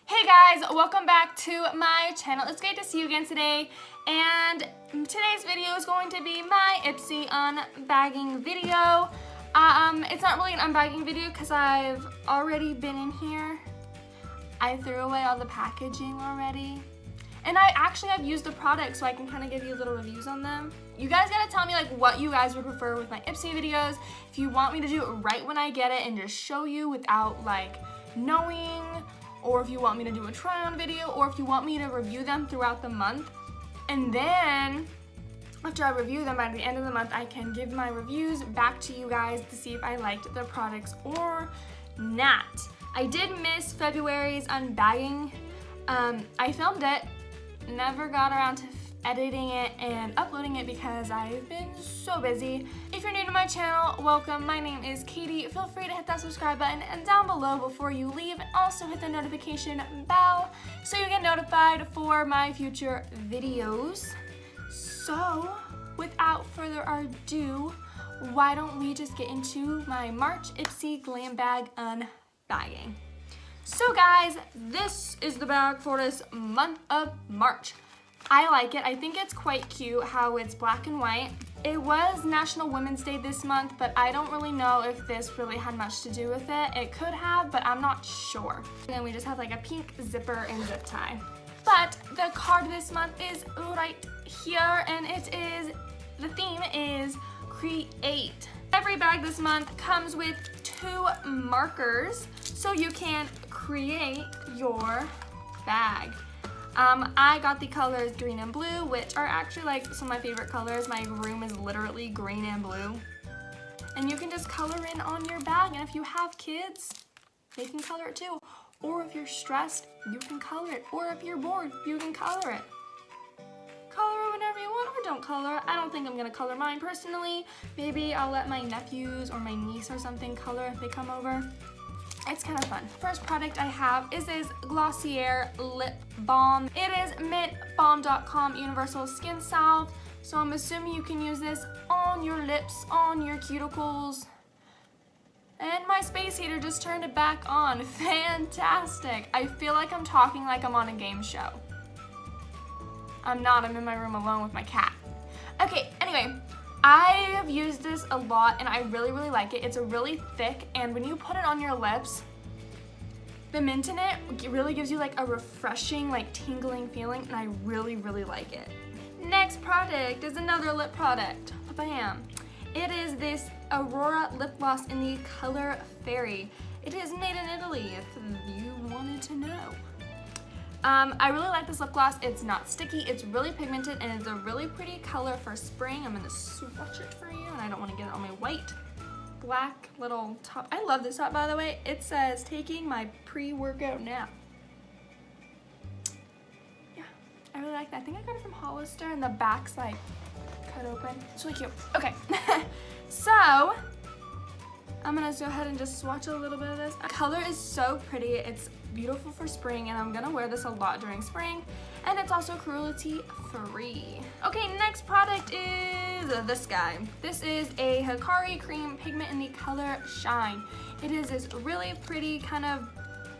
Hey guys, welcome back to my channel. It's great to see you again today, and today's video is going to be my Ipsy Unbagging video. It's not really an unbagging video because I've already been in here. I threw away all the packaging already, and I actually have used the product so I can kind of give you little reviews on them. You guys gotta tell me like what you guys would prefer with my Ipsy videos. If you want me to do it right when I get it and just show you without like knowing, or if you want me to do a try on video, or if you want me to review them throughout the month. And then after I review them by the end of the month, I can give my reviews back to you guys to see if I liked the products or not. I did miss February's unbagging. I filmed it, never got around to editing it and uploading it because I've been so busy. If you're new to my channel, welcome. My name is Katie. Feel free to hit that subscribe button and down below before you leave, and also hit the notification bell so you get notified for my future videos. So without further ado, why don't we just get into my March Ipsy Glam Bag unbagging. So guys, this is the bag for this month of March. I like it. I think it's quite cute how it's black and white. It was National Women's Day this month, but I don't really know if this really had much to do with it. It could have, but I'm not sure. And then we just have like a pink zipper and zip tie. But the card this month is right here, and the theme is create. Every bag this month comes with 2 markers so you can create your bag. I got the colors green and blue, which are actually like some of my favorite colors. My room is literally green and blue. And you can just color in on your bag, and if you have kids, they can color it too. Or if you're stressed, you can color it. Or if you're bored, you can color it. Color it whenever you want, or don't color. I don't think I'm gonna color mine personally. Maybe I'll let my nephews or my niece or something color if they come over. It's kind of fun. First product I have is this Glossier lip balm. It is mint balm Dotcom universal skin salve. So I'm assuming you can use this on your lips, on your cuticles. And my space heater just turned it back on. Fantastic. I feel like I'm talking like I'm on a game show. I'm not, I'm in my room alone with my cat. Okay, anyway. I have used this a lot and I really like it. It's a really thick, and when you put it on your lips, the mint in it really gives you like a refreshing, like tingling feeling, and I really like it. Next product is another lip product. Bam! It is this Aurora lip gloss in the color Fairy. It is made in Italy, if you wanted to know. I really like this lip gloss. It's not sticky, it's really pigmented, and it's a really pretty color for spring. I'm gonna swatch it for you, and I don't want to get it on my white, black little top. I love this top, by the way. It says, taking my pre-workout nap. Yeah, I really like that. I think I got it from Hollister, and the back's like cut open. It's really cute. Okay, so I'm gonna go ahead and just swatch a little bit of this. The color is so pretty. It's beautiful for spring, and I'm gonna wear this a lot during spring, and it's also cruelty free. Okay, next product is this guy. This is a Hikari cream pigment in the color Shine. It is this really pretty kind of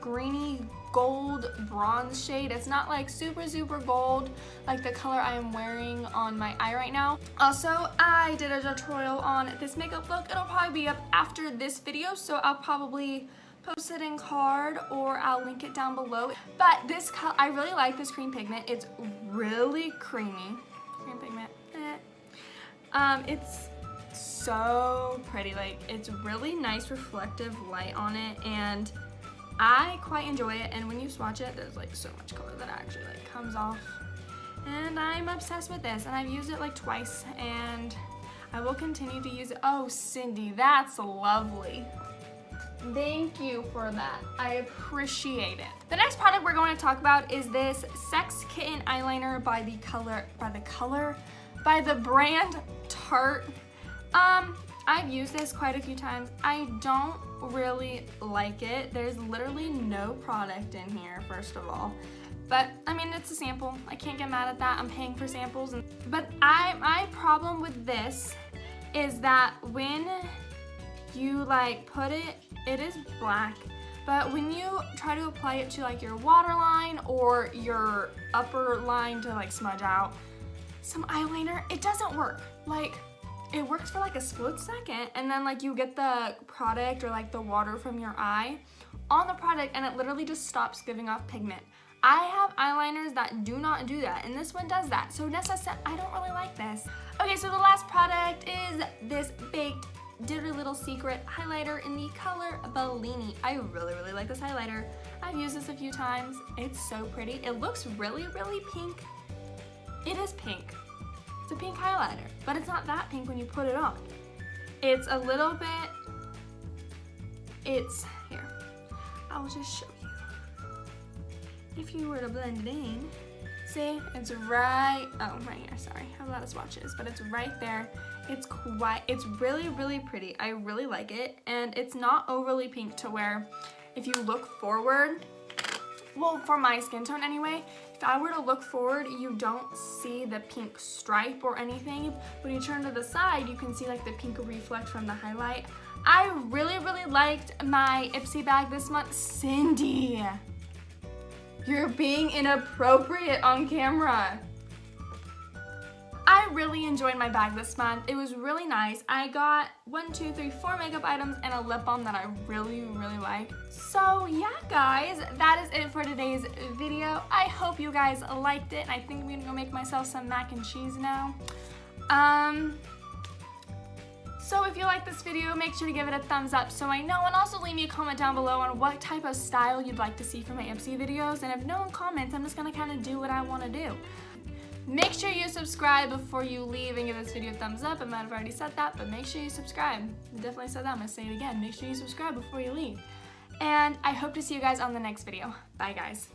greeny gold bronze shade. It's not like super gold like the color I am wearing on my eye right now. Also, I did a tutorial on this makeup look. It'll probably be up after this video, so I'll probably post it in card, or I'll link it down below. But this color, I really like this cream pigment. It's really creamy. Cream pigment. It's so pretty. Like, it's really nice reflective light on it, and I quite enjoy it. And when you swatch it, there's like so much color that actually like comes off. And I'm obsessed with this, and I've used it like twice, and I will continue to use it. Oh, Cindy, that's lovely. Thank you for that. I appreciate it. The next product we're going to talk about is this Sex Kitten eyeliner by the brand Tarte. I've used this quite a few times. I don't really like it. There's literally no product in here, first of all. But I mean, it's a sample. I can't get mad at that. I'm paying for samples. But my problem with this is that when you like put it, it is black, but when you try to apply it to like your waterline or your upper line to like smudge out some eyeliner, it doesn't work. Like, it works for like a split second, and then like you get the product or like the water from your eye on the product, and it literally just stops giving off pigment. I have eyeliners that do not do that, and this one does that. So I don't really like this. Okay, so the last product is this baked Dirty Little Secret highlighter in the color Bellini. I really, really like this highlighter. I've used this a few times. It's so pretty. It looks really, really pink. It is pink. It's a pink highlighter, but it's not that pink when you put it on. It's a little bit, here, I'll just show you. If you were to blend it in, see, it's right here, sorry, I have a lot of swatches, but it's right there. It's really, really pretty. I really like it, and it's not overly pink to where if you look forward, well, for my skin tone anyway, if I were to look forward, you don't see the pink stripe or anything. When you turn to the side, you can see like the pink reflect from the highlight. I really, really liked my Ipsy bag this month. Cindy, you're being inappropriate on camera. I really enjoyed my bag this month. It was really nice. I got 4 makeup items and a lip balm that I really, really like. So yeah, guys, that is it for today's video. I hope you guys liked it. I think I'm gonna go make myself some mac and cheese now. So if you like this video, make sure to give it a thumbs up so I know, and also leave me a comment down below on what type of style you'd like to see from my Ipsy videos. And if no one comments, I'm just gonna kind of do what I want to do. Make sure you subscribe before you leave and give this video a thumbs up. I might have already said that, but make sure you subscribe. I definitely said that, I'm gonna say it again. Make sure you subscribe before you leave. And I hope to see you guys on the next video. Bye, guys.